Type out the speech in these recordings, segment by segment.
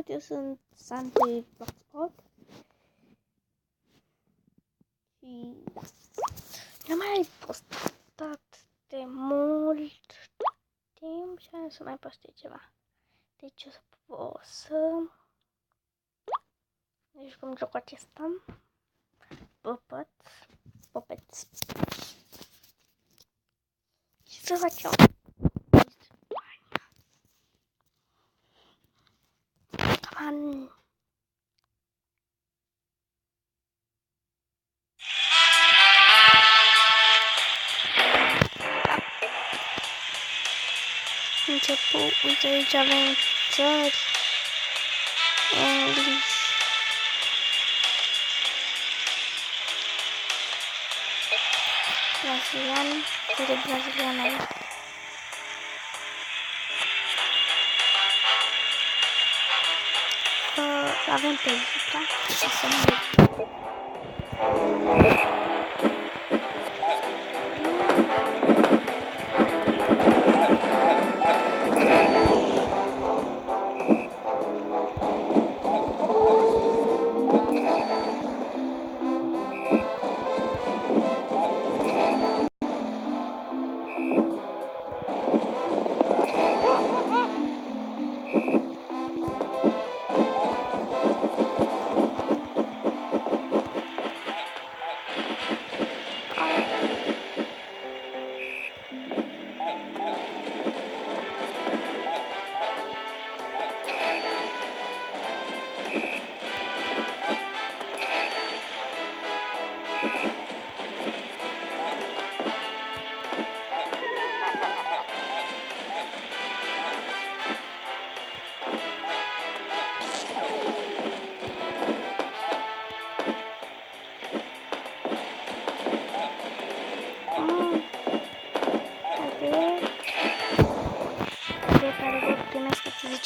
Salut, eu sunt Santi Blogspot și da, nu mai postat de mult timp și am să mai postez ceva. Deci o să jucăm jocul acesta, Puppets și să facem Come început, uite aici avem țări, English, brazilian, uite brazilian aici. Avem pe Vita și să mergem.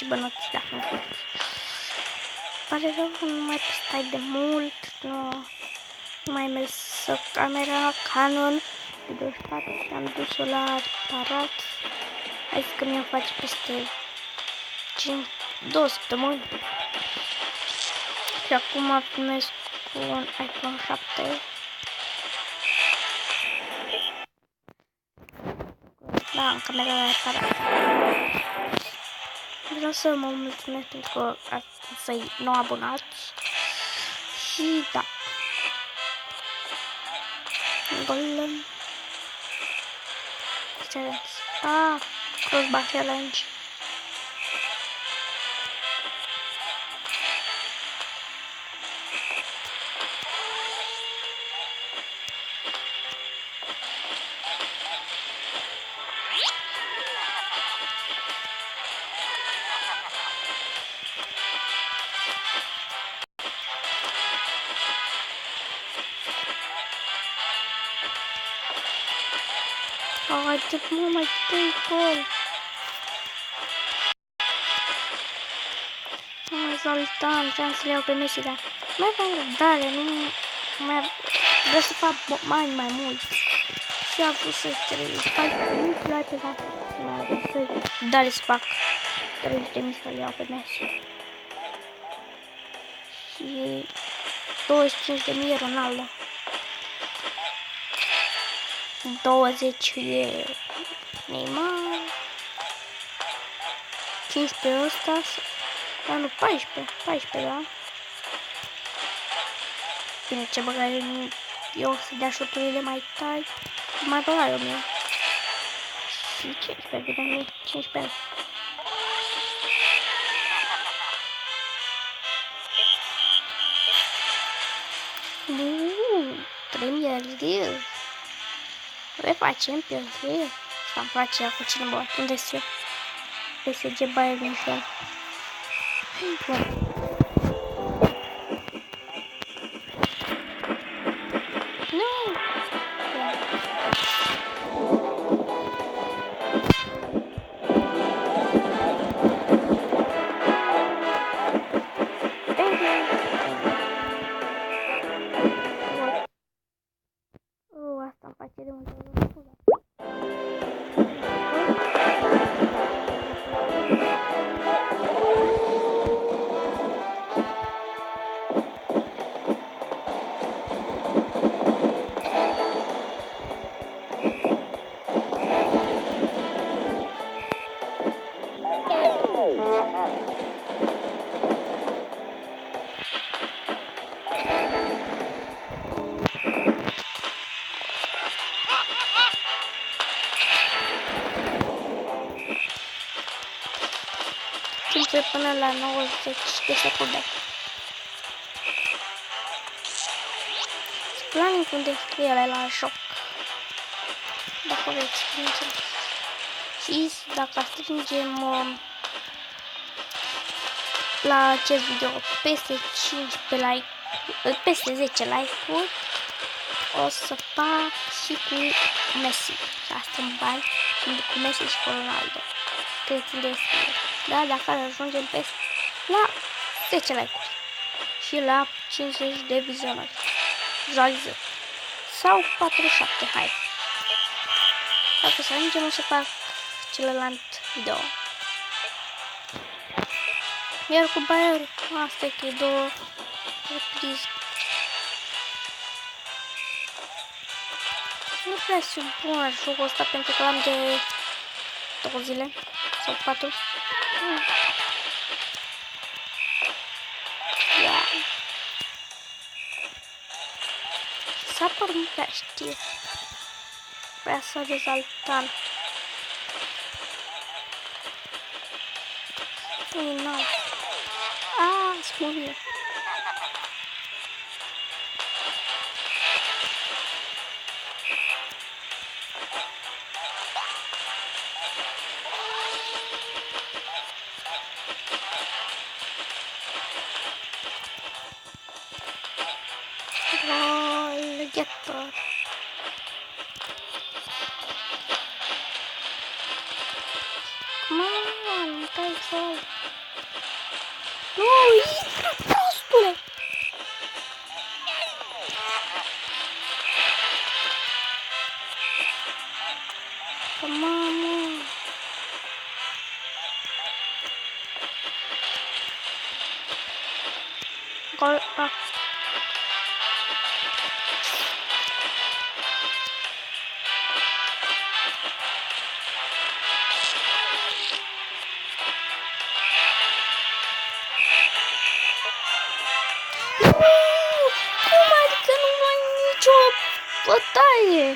Bănuți dacă nu pot. Pare rău că nu mai stai de mult, nu mai mers camera Canon de 24 și am dus-o la aparat. Hai că mi-o face peste 2 săptămâni. Și acum filmez cu un iPhone 7. Da, în camera de aparat. Vreau să mă mulțumesc pentru că ați nou abonați și da. Golem. Crossbar challenge. Atât mult mai tăi gol. Am exaltant, vreau să le iau pe Messi, dar mai aveam răbdare, nu mai vreau să fac bani mai mult. Și a vrut să fac lucruri la pe dar să fac 30.000 să le iau pe Messi. Și 25.000 Ronaldo. 20 e Neymar, 15 ăsta, dar nu 14, da? Bine, ce băgare eu să dea șuturile mai tari, mai băga eu mie. Și 15, bine, 15. Premier League. UEFA Champions League. Am face ea cu cine bă? Unde sunt eu? PSG Bayern München. Nu! Asta îmi face de multe ori. bătute până la 90 de secunde. Planning unde ele la joc. Dacă vreți, bineînțeles. Și dacă strângem la acest video peste 5 pe like, peste 10 like-uri, o să fac și cu Messi. Și asta în bani cu Messi și cu Ronaldo. Creți de scrie. Da, dacă ajungem peste la 10 like-uri și la 50 de vizionări. Vizualizări. Sau 47, hai. Dacă să ajungem, o să fac celălalt video. Iar cu Bayern, asta e că e 2 reprize. Nu prea sunt bun jocul ăsta pentru că l-am de 2 zile sau 4. Yeah. S-a părut prea știu. Vrea să rezaltan. Ui, nu. Smurie. Leghetă. Nu tai să... Nu, intră, prostule! Că mamă! Gol, Cum adică nu ai nicio bătaie?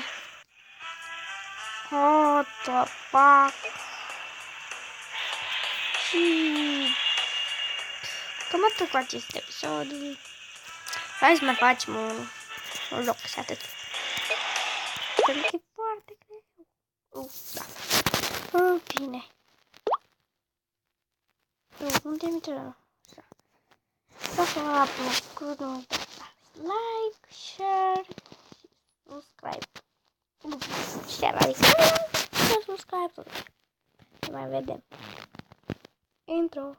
What the fuck? Și... Cam atât cu acest episod. Hai să mai facem un joc și atât. Pentru că e foarte greu. Da. În fine. Unde mi trebuie? Dacă v-a plăcut, nu uitați like, share și subscribe. Share, adică subscribe. Ne mai vedem. Intro.